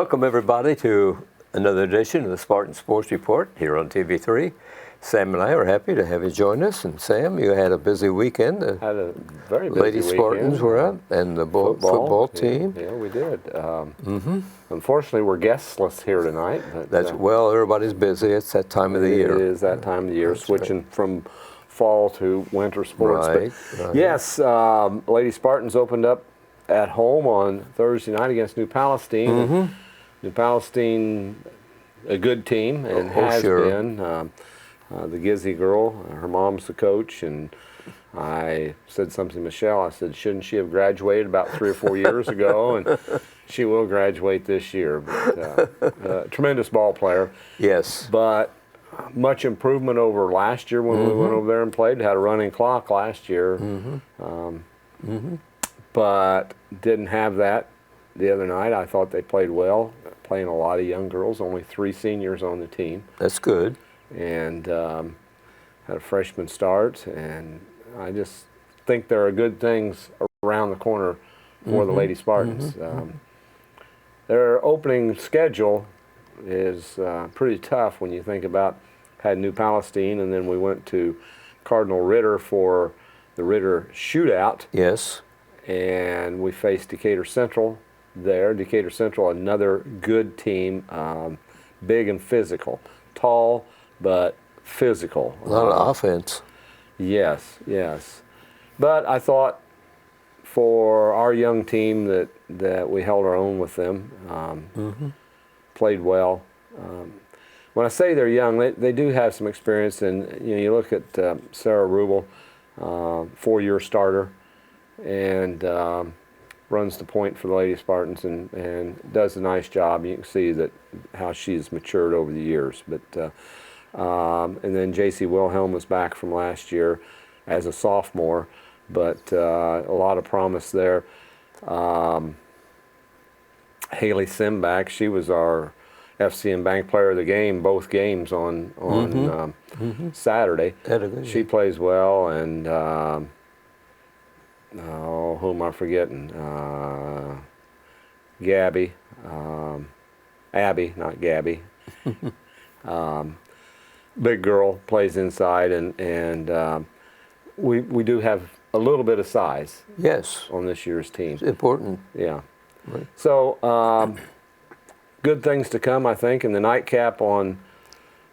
Welcome, everybody, to another edition of the Spartan Sports Report here on TV3. Sam and I are happy to have you join us. And Sam, you had a busy weekend. Had a very busy Lady weekend. Spartans were out, and the football team. Yeah, we did. Unfortunately, we're guestless here tonight. But, well, everybody's busy. It's that time of the year. It is that time of the year, switching from fall to winter sports. Right. Yes, Lady Spartans opened up at home on Thursday night against New Palestine. New Palestine, a good team, and has been. The Gizzy girl, her mom's the coach, and I said something to Michelle. I said, shouldn't she have graduated about 3 or 4 years ago? And she will graduate this year. But, tremendous ball player. Yes. But much improvement over last year when we went over there and played. Had a running clock last year. But didn't have that the other night. I thought they played well, playing a lot of young girls, only 3 seniors on the team. That's good. And had a freshman start, and I just think there are good things around the corner for the Lady Spartans. Their opening schedule is pretty tough when you think about had New Palestine, and then we went to Cardinal Ritter for the Ritter shootout. Yes. And we faced Decatur Central there. Decatur Central, another good team, big and physical, tall, but physical. A lot of offense. Yes, yes. But I thought for our young team that we held our own with them, played well. When I say they're young, they do have some experience. And you look at Sarah Rubel, 4-year starter, and runs the point for the Lady Spartans and does a nice job. You can see that how she's matured over the years. But and then J.C. Wilhelm was back from last year as a sophomore, but a lot of promise there. Haley Simbach, she was our FCN Bank Player of the Game, both games on Saturday. She plays well, and who am I forgetting? Gabby, Abby, not Gabby. Big girl, plays inside, and we do have a little bit of size. Yes. On this year's team. It's important. Yeah. Right. So good things to come, I think. In the nightcap on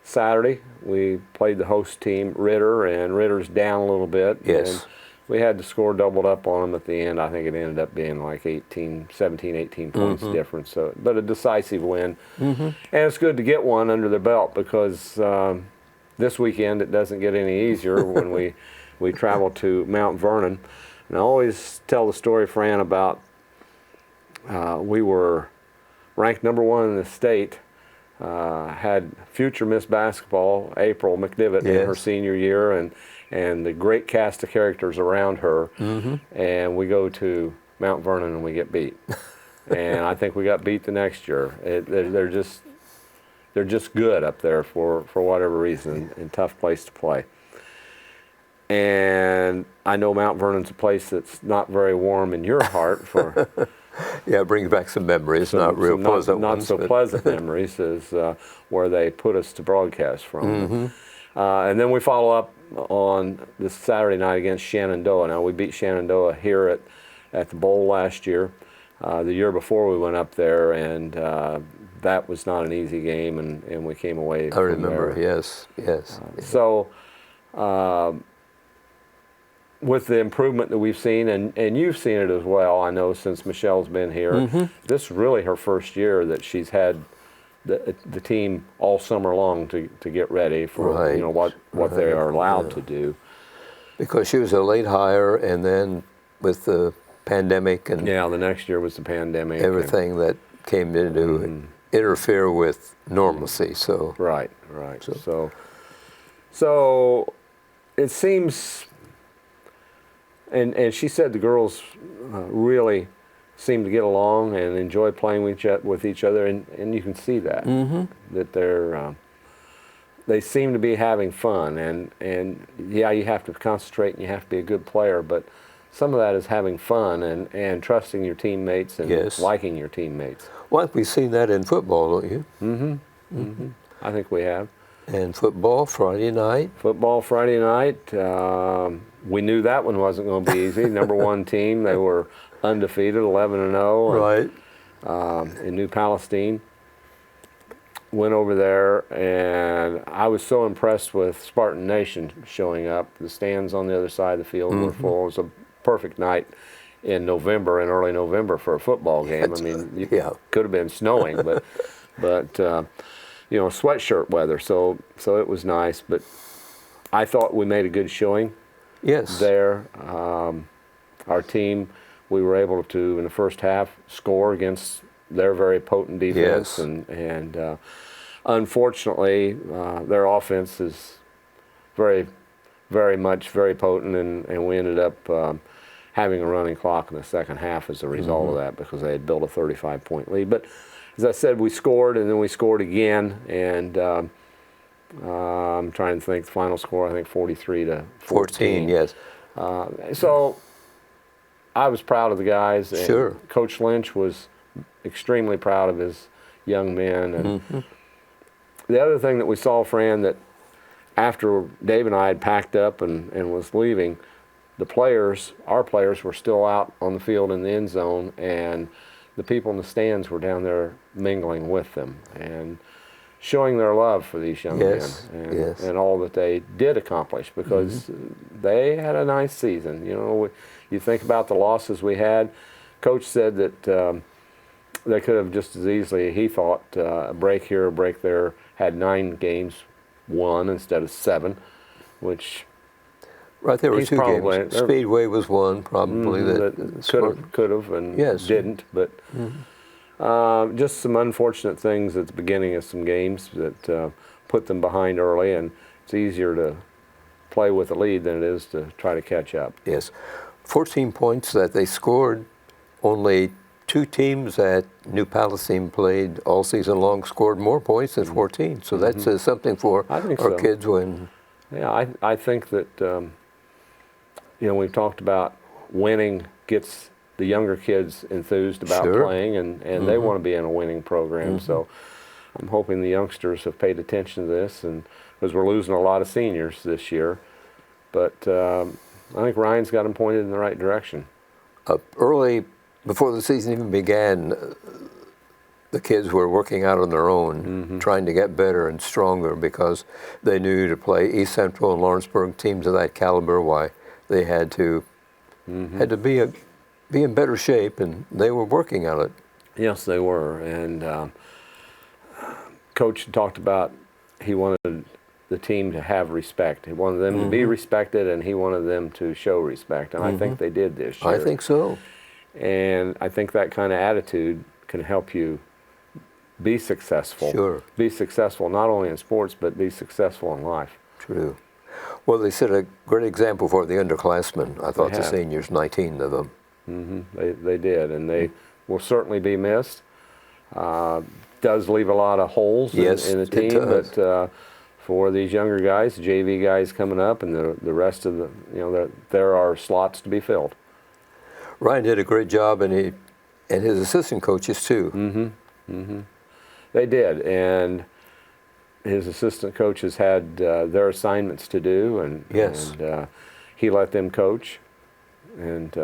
Saturday, we played the host team, Ritter, and Ritter's down a little bit. Yes. And we had to score doubled up on them at the end. I think it ended up being like 17, 18 points difference. So, but a decisive win. And it's good to get one under their belt because this weekend it doesn't get any easier when we travel to Mount Vernon. And I always tell the story, Fran, about we were ranked #1 in the state. Had future Miss Basketball, April McDivitt, in her senior year, and the great cast of characters around her. And we go to Mount Vernon and we get beat. And I think we got beat the next year. They're just good up there for whatever reason, and tough place to play. And I know Mount Vernon's a place that's not very warm in your heart for. Yeah, it brings back some memories, not real pleasant not ones. so pleasant memories as where they put us to broadcast from. And then we follow up on this Saturday night against Shenandoah. Now, we beat Shenandoah here at the Bowl last year. The year before we went up there, and that was not an easy game, and we came away I remember, there. Yes. So with the improvement that we've seen, and you've seen it as well, I know, since Michelle's been here, this is really her first year that she's had the team all summer long to get ready for what they are allowed to do. Because she was a late hire, and then with the pandemic and the next year was the pandemic, everything that came in to interfere with normalcy. So right. So it seems. And she said the girls really seem to get along and enjoy playing with each other, and you can see that that they seem to be having fun, and yeah, you have to concentrate and you have to be a good player, but some of that is having fun and trusting your teammates and liking your teammates. Well, we've seen that in football, don't you? I think we have. And football Friday night. Football Friday night. We knew that one wasn't going to be easy. Number one team. They were undefeated, 11-0. Right. In New Palestine. Went over there, and I was so impressed with Spartan Nation showing up. The stands on the other side of the field were full. It was a perfect night in November, in early November, for a football game. I mean, it could have been snowing, but you know, sweatshirt weather. So it was nice. But I thought we made a good showing. Yes. There, our team, we were able to, in the first half, score against their very potent defense, and unfortunately, their offense is very, very potent, and we ended up having a running clock in the second half as a result of that, because they had built a 35-point lead. But as I said, we scored, and then we scored again, and I'm trying to think the final score. I think 43-14. Yes. So I was proud of the guys. And Sure. Coach Lynch was extremely proud of his young men. And the other thing that we saw, Fran, that after Dave and I had packed up and was leaving, our players were still out on the field in the end zone, and the people in the stands were down there mingling with them and showing their love for these young men and all that they did accomplish, because they had a nice season. You know, you think about the losses we had. Coach said that they could have just as easily, he thought, a break here, a break there, had 9 games won instead of 7, which Right, there were 2 games. Speedway was one, probably. That could have and didn't. But just some unfortunate things at the beginning of some games that put them behind early, and it's easier to play with a lead than it is to try to catch up. Yes. 14 points that they scored. Only 2 teams that New Palestine played all season long scored more points than 14. So that says something for our kids when... Yeah, I think that, you know, we've talked about winning gets the younger kids enthused about playing, and they want to be in a winning program. So I'm hoping the youngsters have paid attention to this, and because we're losing a lot of seniors this year. But I think Ryan's got them pointed in the right direction. Early, before the season even began, the kids were working out on their own, trying to get better and stronger, because they knew to play East Central and Lawrenceburg, teams of that caliber, why they had to be in better shape, and they were working on it. Yes, they were. And Coach talked about he wanted the team to have respect. He wanted them to be respected, and he wanted them to show respect. And I think they did this year. I think so. And I think that kind of attitude can help you be successful. Sure. Be successful not only in sports, but be successful in life. True. Well, they set a great example for the underclassmen. I thought the seniors, 19 of them. They did, and they will certainly be missed. Does leave a lot of holes in the team, but for these younger guys, JV guys coming up, and the rest of the, you know, there are slots to be filled. Ryan did a great job, and his assistant coaches too. They did, and his assistant coaches had their assignments to do, and he let them coach. And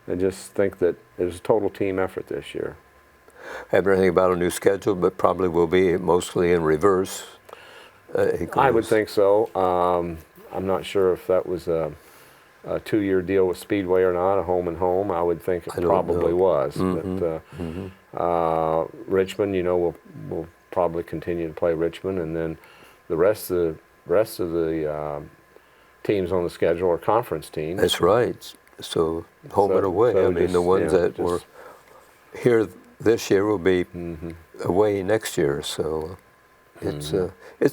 I just think that it was a total team effort this year. Haven't heard anything about a new schedule, but probably will be mostly in reverse. I would think so. I'm not sure if that was a 2-year deal with Speedway or not, a home and home. I would think it probably was. But Richmond, you know, will probably continue to play Richmond, and then the rest of the teams on the schedule are conference teams. That's right. So home and away. I mean, the ones that were here this year will be away next year. So it's a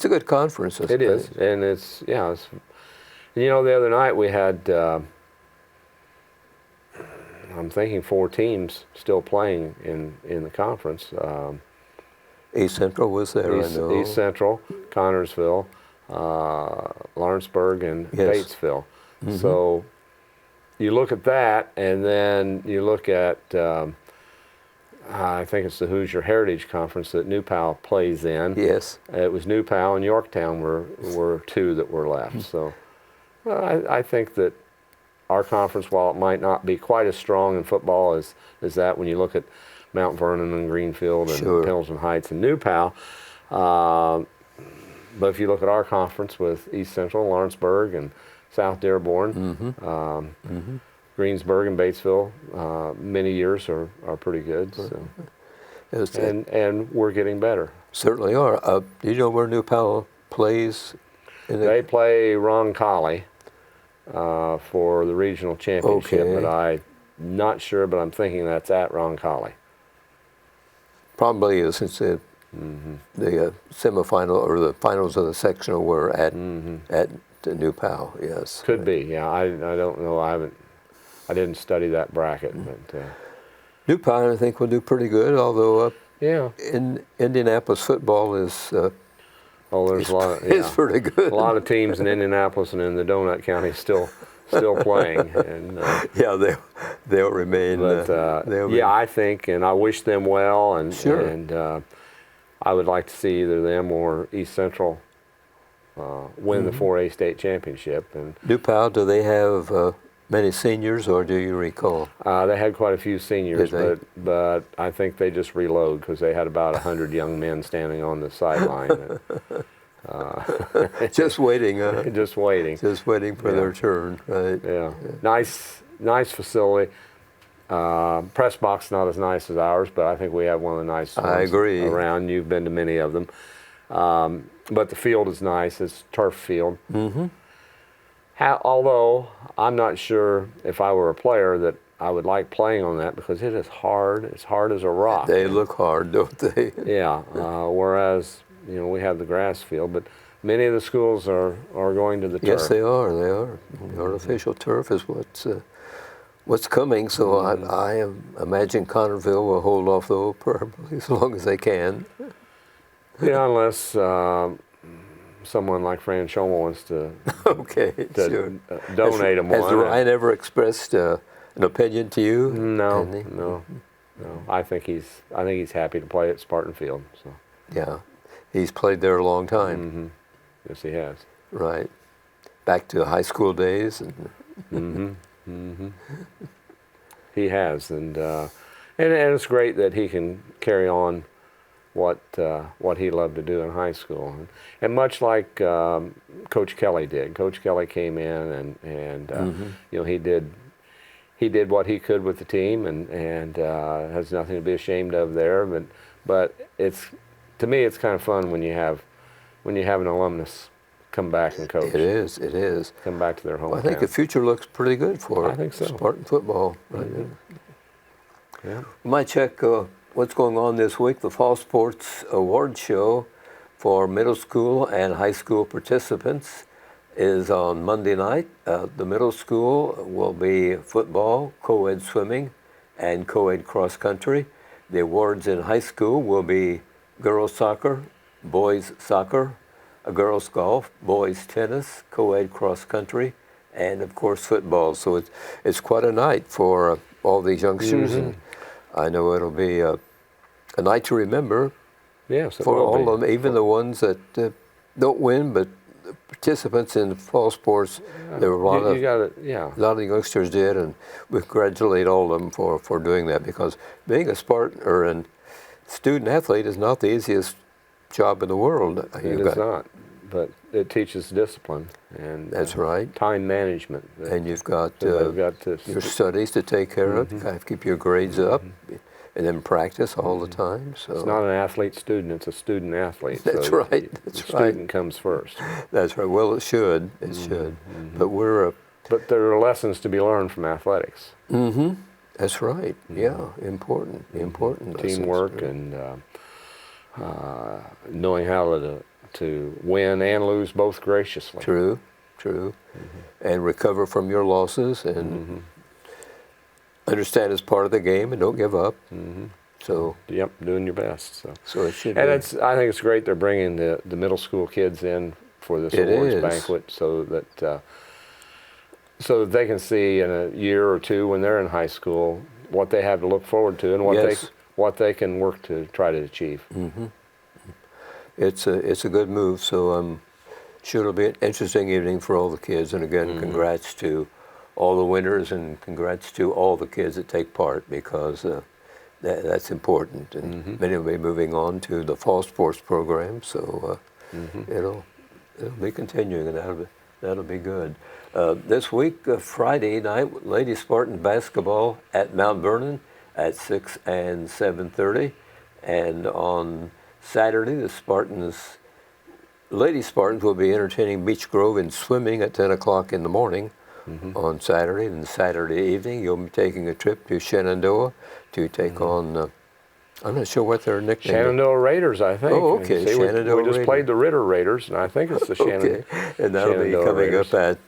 good conference. It is, and it's you know, the other night we had I'm thinking 4 teams still playing in the conference. East Central was there. East Central, Connorsville, Lawrenceburg, and Batesville. So you look at that, and then you look at I think it's the Hoosier Heritage Conference that New Pal plays in. Yes. It was New Pal and Yorktown were two that were left. So I think that our conference, while it might not be quite as strong in football as that, when you look at Mount Vernon and Greenfield and Sure. Pendleton Heights and New Pal, but if you look at our conference with East Central, Lawrenceburg, and South Dearborn, Greensburg and Batesville, many years are pretty good. So. And we're getting better. Certainly are. Do you know where New Pal plays? They play Roncalli for the regional championship, Okay. but I'm not sure, but I'm thinking that's at Roncalli. Probably is, since the semifinal or the finals of the sectional were at the New Pal. Yes. Could be. Yeah, I don't know. I didn't study that bracket, but New Pal, I think, will do pretty good. Although yeah, in Indianapolis football is there's a lot. it's pretty good. A lot of teams in Indianapolis and in the Donut County still playing, and yeah, they'll remain. but I think, and I wish them well, and Sure. and I would like to see either them or East Central win the 4A state championship. And New Pal, do they have many seniors, or do you recall? they had quite a few seniors, Did they? but I think they just reload because they had about 100 young men standing on the sideline, Just waiting. just waiting. Just waiting for their turn, right? Yeah, nice facility. Press box not as nice as ours, but I think we have one of the nicest I ones agree. around. You've been to many of them, but the field is nice. It's turf field. Although I'm not sure if I were a player that I would like playing on that because it is hard. It's hard as a rock. They look hard, don't they? Yeah. Whereas we have the grass field, but many of the schools are going to the turf. Yes, they are. They are. The artificial turf is what's coming. So I imagine Connerville will hold off though, probably as long as they can. Yeah, unless someone like Fran Schoma wants to, Okay, sure. Donate them Has one. Ryan ever expressed an opinion to you? No, Has he? no. I think he's happy to play at Spartan Field. So. Yeah, he's played there a long time. Yes, he has. Right, back to high school days. And He has, and it's great that he can carry on what he loved to do in high school, and much like Coach Kelly did. Coach Kelly came in and he did what he could with the team, and has nothing to be ashamed of there. But to me it's kind of fun when you have an alumnus come back and coach. It is. Come back to their hometown. Well, I think the future looks pretty good for I think so. Spartan football. Right now. Yeah. We might check what's going on this week. The Fall Sports Award Show for middle school and high school participants is on Monday night. The middle school will be football, co-ed swimming, and co-ed cross country. The awards in high school will be girls soccer, boys soccer, girls golf, boys tennis, co-ed cross country, and of course football. So it's quite a night for all these youngsters, and I know it'll be a night to remember. Yes, it for will all be. of them, even the ones that don't win, but participants in fall sports. There were a lot of youngsters did, and we congratulate all of them for doing that, because being a Spartan or a student athlete is not the easiest job in the world. It is not, but it teaches discipline and That's right. time management. And you've got, they've got to your studies to take care of. You have to keep your grades up, and then practice all the time. So It's not an athlete-student; it's a student-athlete. That's so right. The That's right. student comes first. That's right. Well, it should. It should. But we're. But there are lessons to be learned from athletics. That's right. Yeah. Important. Important. lessons. Teamwork and knowing how to win and lose both graciously. True. True. And recover from your losses and understand it's part of the game and don't give up. So. Yep, doing your best. So it should. And be. I think it's great they're bringing the middle school kids in for this It awards is. banquet, so that they can see in a year or two when they're in high school what they have to look forward to and Yes. what they can work to try to achieve. It's a good move. So I'm sure it'll be an interesting evening for all the kids. And again, congrats to all the winners, and congrats to all the kids that take part, because that's important. And many will be moving on to the fall sports program. So it'll be continuing, and that'll be good. This week, Friday night, Lady Spartan basketball at Mount Vernon at 6 and 7:30, and on Saturday, the Lady Spartans will be entertaining Beech Grove in swimming at 10 o'clock in the morning on Saturday. And Saturday evening, you'll be taking a trip to Shenandoah to take on. I'm not sure what their nickname is. Shenandoah Raiders, I think. Oh, okay. See, Shenandoah we just Raiders. played the Ritter Raiders, and I think it's the Okay, and that'll be Shenandoah coming Raiders. up at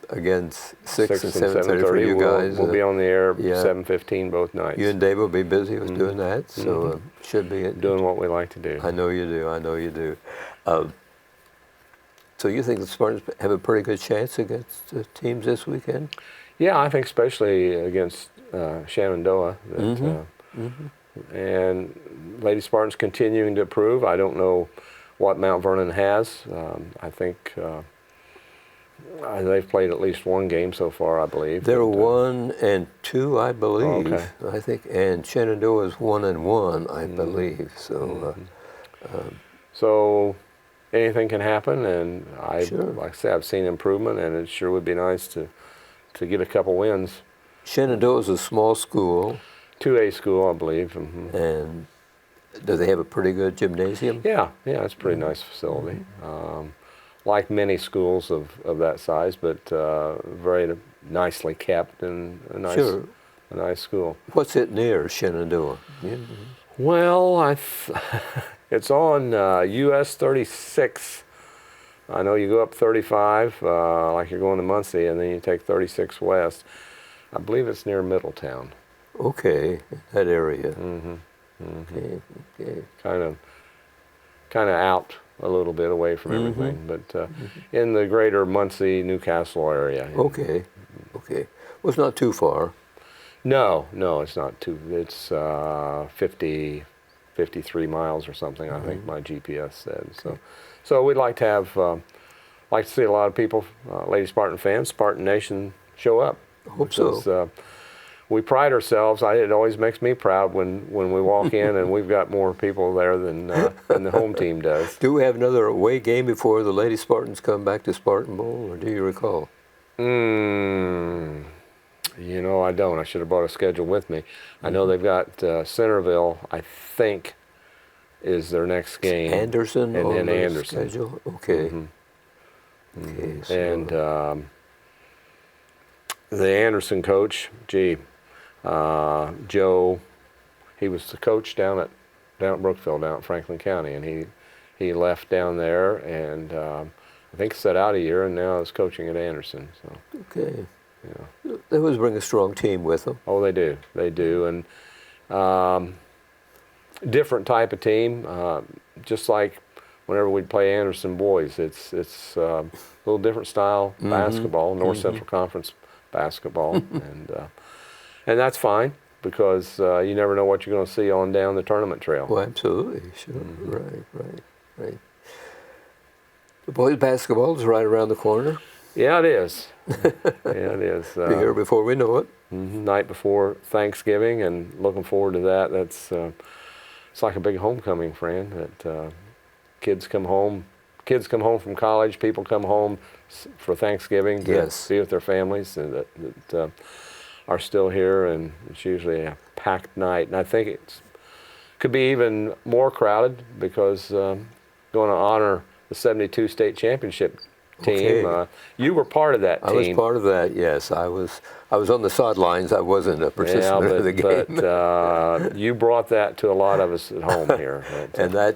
again 6 and 7:30 for you guys. We'll be on the air yeah. 7:15 both nights. You and Dave will be busy with doing that, so should be doing what we like to do. I know you do. I know you do. So you think the Spartans have a pretty good chance against the teams this weekend? Yeah, I think especially against Shenandoah. That, and Lady Spartans continuing to improve. I don't know what Mount Vernon has. I think they've played at least one game so far, I believe. They're 1 and 2, I believe. Okay. I think, and Shenandoah is 1 and 1, I believe. So, So anything can happen, and Sure. like I say, I've seen improvement, and it sure would be nice to get a couple wins. Shenandoah is a small school, 2A school, I believe. and do they have a pretty good gymnasium? Yeah, it's a pretty nice facility. Like many schools of that size, but very nicely kept, and a nice school. What's it near, Shenandoah? Well, it's on US 36. I know you go up 35, like you're going to Muncie, and then you take 36 west. I believe it's near Middletown. Okay, that area. Okay. Kind of out a little bit away from everything, but in the greater Muncie, Newcastle area. Okay. Well, it's not too far. No, it's not too. It's 53 miles or something. I think my GPS said. So we'd like to have, like to see a lot of people, Lady Spartan fans, Spartan Nation, show up. Hope so. We pride ourselves. It always makes me proud when we walk in and we've got more people there than the home team does. Do we have another away game before the Lady Spartans come back to Spartan Bowl, or do you recall? You know, I don't. I should have brought a schedule with me. I know they've got Centerville, I think, is their next game. Anderson and on then the Anderson. schedule? Okay. Okay. So And the Anderson coach, Joe, he was the coach down at Brookville, down at Franklin County, and he left down there, and I think set out a year, and now is coaching at Anderson. So okay. yeah. They always bring a strong team with them. Oh, they do, and different type of team. Just like whenever we play Anderson boys, it's a little different style basketball, North Central Conference basketball, and that's fine, because you never know what you're going to see on down the tournament trail. Well, absolutely, sure. Right. The boys' basketball is right around the corner. Yeah, it is. Yeah, it is. Be here before we know it. Night before Thanksgiving, and looking forward to that. That's it's like a big homecoming, friend. That kids come home from college. People come home for Thanksgiving to be with their families, and that are still here. And it's usually a packed night. And I think it could be even more crowded, because going to honor the '72 state championship team. Okay. You were part of that team. I was part of that. Yes, I was on the sidelines. I wasn't a participant of the game. But you brought that to a lot of us at home here. And that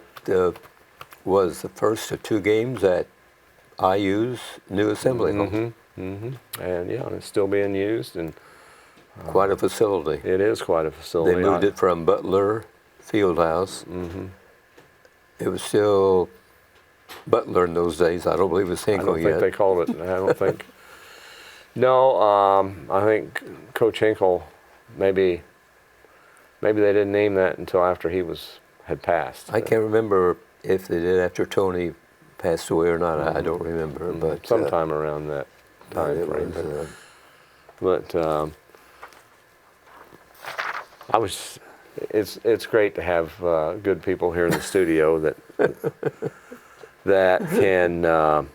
was the first of 2 games at IU's new assembly hall. And yeah, it's still being used, and Quite a facility. it is quite a facility. They moved it from Butler Fieldhouse. It was still Butler in those days. I don't believe it was I Hinkle don't yet. think they called it. I don't think. No, I think Coach Hinkle maybe maybe they didn't name that until after he had passed. I can't remember if they did after Tony passed away or not. I don't remember, but sometime around that time it frame. was, But it's great to have good people here in the studio that can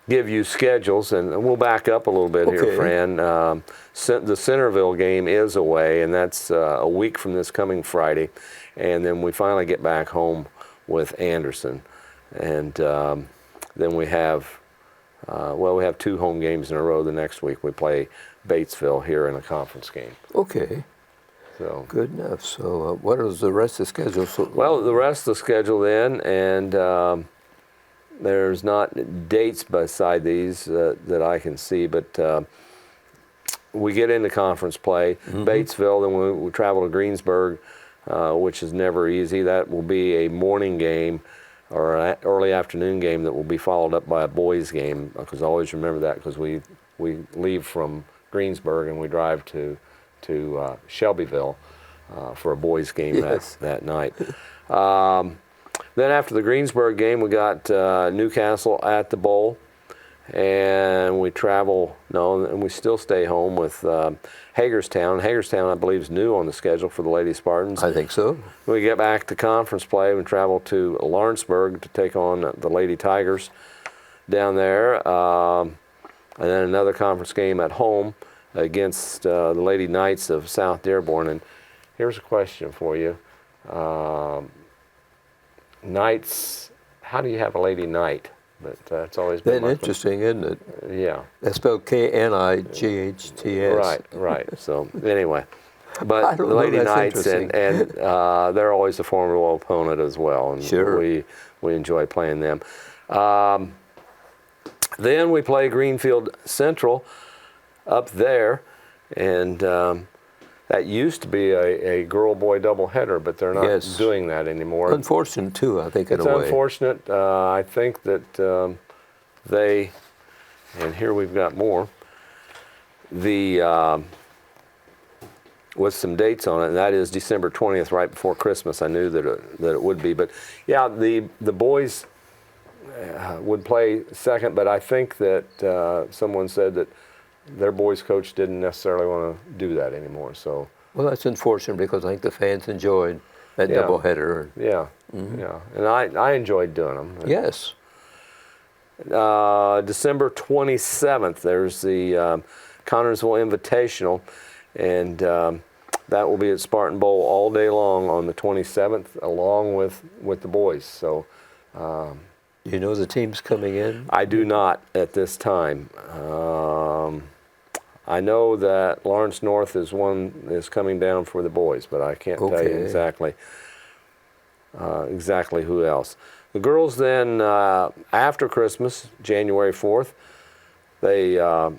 give you schedules, and we'll back up a little bit here, Fran. The Centerville game is away, and that's a week from this coming Friday, and then we finally get back home with Anderson, and then we have we have 2 home games in a row. The next week we play Batesville here in a conference game. Okay. So good enough. So what is the rest of the schedule? Well, the rest of the schedule then, and there's not dates beside these that I can see, but we get into conference play. Batesville, then we travel to Greensburg, which is never easy. That will be a morning game or an early afternoon game that will be followed up by a boys game, because I always remember that, because we leave from Greensburg and we drive to Shelbyville for a boys game that night. Then after the Greensburg game, we got Newcastle at the Bowl, and we and we still stay home with Hagerstown. Hagerstown, I believe, is new on the schedule for the Lady Spartans. I think so. We get back to conference play and travel to Lawrenceburg to take on the Lady Tigers down there, and then another conference game at home against the Lady Knights of South Dearborn. And here's a question for you. Knights, how do you have a Lady Knight? But it's always been interesting, isn't it? Yeah. That's spelled Knights. Right. So anyway, but the Lady Knights, and they're always a formidable opponent as well, and sure. we enjoy playing them. Then we play Greenfield Central up there, and that used to be a girl-boy doubleheader, but they're not doing that anymore. Unfortunate, too, I think, in a way. It's unfortunate. I think that they, and here we've got more, with some dates on it, and that is December 20th, right before Christmas. I knew that it would be. But, yeah, the boys would play second, but I think that someone said that their boys coach didn't necessarily want to do that anymore. So well, that's unfortunate, because I think the fans enjoyed that doubleheader. Yeah, yeah, and I enjoyed doing them. Yes. December 27th, there's the Connorsville Invitational, and that will be at Spartan Bowl all day long on the 27th, along with the boys. So. You know the teams coming in? I do not at this time. I know that Lawrence North is coming down for the boys, but I can't tell you exactly who else. The girls then, after Christmas, January 4th, they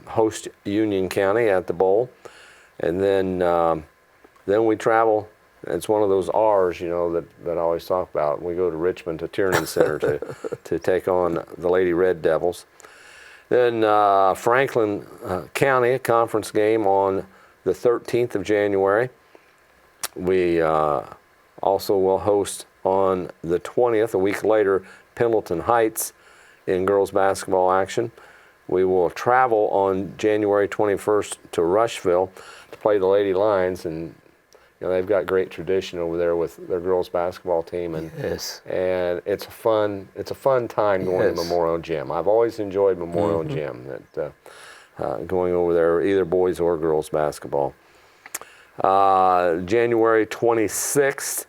host Union County at the Bowl, and then we travel. It's one of those R's, that I always talk about. We go to Richmond to Tiernan Center to take on the Lady Red Devils. Then Franklin County, a conference game on the 13th of January. We also will host on the 20th, a week later, Pendleton Heights in girls basketball action. We will travel on January 21st to Rushville to play the Lady Lions, and they've got great tradition over there with their girls basketball team, and and it's a fun time going to Memorial Gym. I've always enjoyed Memorial Gym, going over there, either boys or girls basketball. January 26th,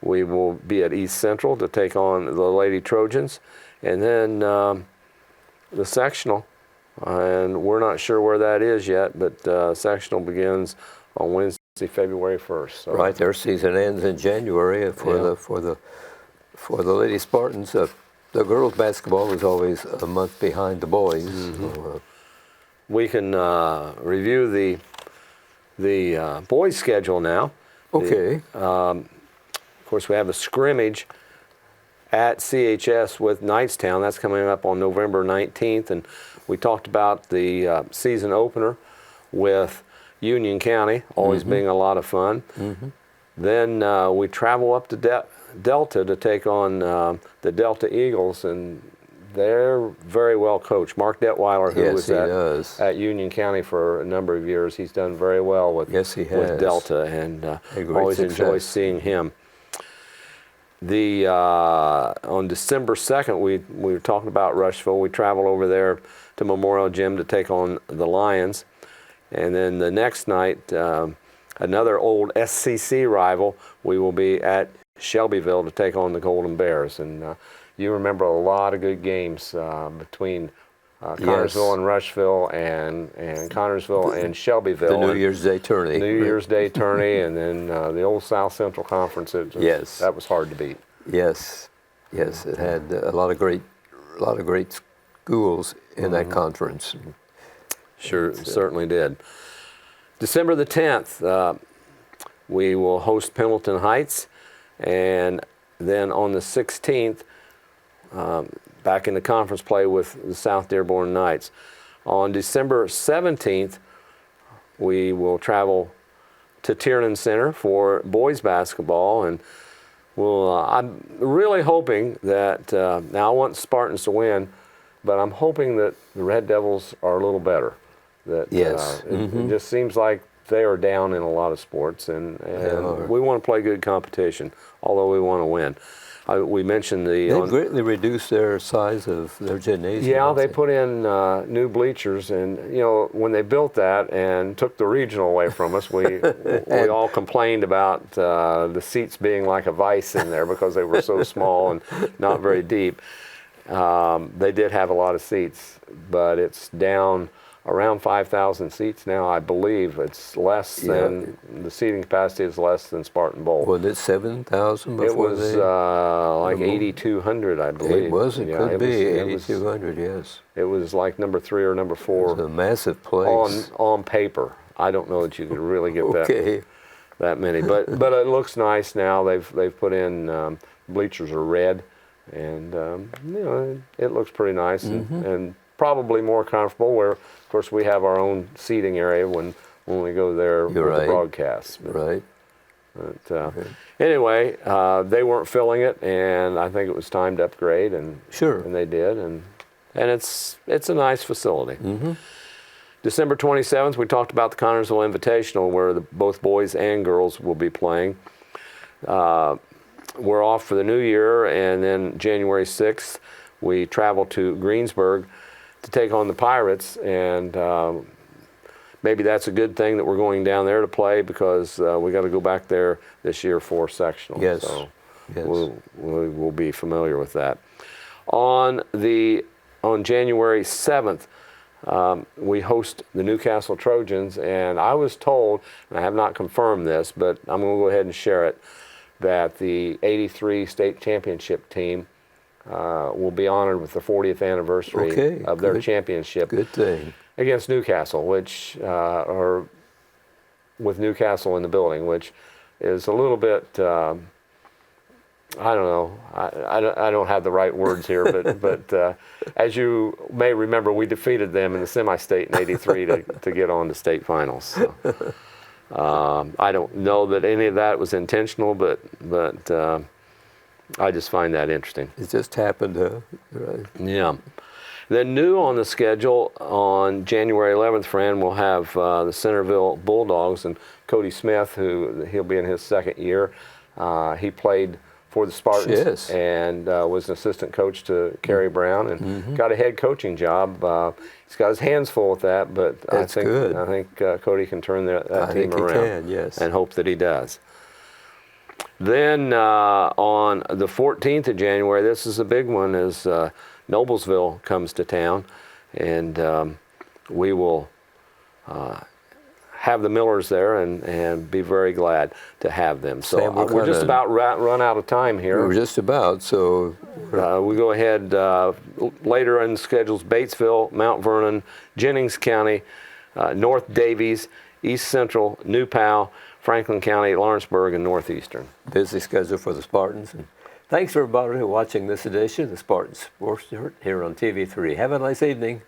we will be at East Central to take on the Lady Trojans, and then the sectional, and we're not sure where that is yet, but sectional begins on Wednesday, February 1st. So. Right, their season ends in January for the Lady Spartans. The girls basketball is always a month behind the boys. So, we can review the boys' schedule now. Okay. Of course, we have a scrimmage at CHS with Knightstown. That's coming up on November 19th, and we talked about the season opener with Union County, always being a lot of fun. Then we travel up to Delta to take on the Delta Eagles, and they're very well coached. Mark Detweiler, who was at Union County for a number of years, he's done very well with Delta, and always enjoy seeing him. On December 2nd, we were talking about Rushville. We traveled over there to Memorial Gym to take on the Lions, and then the next night, another old SCC rival, we will be at Shelbyville to take on the Golden Bears. And you remember a lot of good games between Connersville and Rushville, and Connersville and Shelbyville. The New Year's Day tourney. New Year's Day tourney, and then the old South Central Conference. That was hard to beat. Yes, it had a lot of great schools in that conference. Sure, certainly did. December the 10th, we will host Pendleton Heights, and then on the 16th, back in the conference play with the South Dearborn Knights. On December 17th, we will travel to Tiernan Center for boys basketball, and I'm really hoping that, now I want the Spartans to win, but I'm hoping that the Red Devils are a little better. It just seems like they are down in a lot of sports, and we want to play good competition, although we want to win. We mentioned they greatly reduced their size of their gymnasium. Yeah, they put in new bleachers, and when they built that and took the regional away from us, we all complained about the seats being like a vice in there because they were so small and not very deep. They did have a lot of seats, but it's down around 5,000 seats now, I believe. It's less than, the seating capacity is less than Spartan Bowl. Was it 7,000 before? It was like 8,200, I believe. It was, it could be 8,200, yes. It was like number 3 or number 4. It was a massive place. On paper. I don't know that you could really get that many, but it looks nice now. They've put in, bleachers are red, and it looks pretty nice, and probably more comfortable, where of course we have our own seating area when we go there with the broadcasts. Anyway, they weren't filling it, and I think it was time to upgrade, and they did, and it's a nice facility. December 27th, we talked about the Connersville Invitational, where both boys and girls will be playing. We're off for the new year, and then January 6th, we travel to Greensburg to take on the Pirates, and maybe that's a good thing that we're going down there to play, because we got to go back there this year for sectional. So we'll be familiar with that. On January 7th, we host the Newcastle Trojans, and I was told, and I have not confirmed this, but I'm going to go ahead and share it, that the '83 state championship team will be honored with the 40th anniversary of their championship. Good thing. Against Newcastle, or with Newcastle in the building, which is a little bit, I don't know, I don't have the right words here, but as you may remember, we defeated them in the semi-state in '83 to get on to state finals. So, I don't know that any of that was intentional, but I just find that interesting. It just happened, right? Yeah. Then new on the schedule on January 11th, Fran, we'll have the Centerville Bulldogs, and Cody Smith, he'll be in his second year. He played for the Spartans and was an assistant coach to Kerry Brown, and got a head coaching job. He's got his hands full with that, but I think Cody can turn that team around. He can, and hope that he does. Then on the 14th of January, this is a big one, as Noblesville comes to town, and we will have the Millers there, and be very glad to have them. So we're just about run out of time here. We're just about, so we go ahead later in the schedules: Batesville, Mount Vernon, Jennings County, North Davies, East Central, New Pal, Franklin County, Lawrenceburg, and Northeastern. Busy schedule for the Spartans. And thanks for everybody watching this edition of the Spartan Sports here on TV3. Have a nice evening.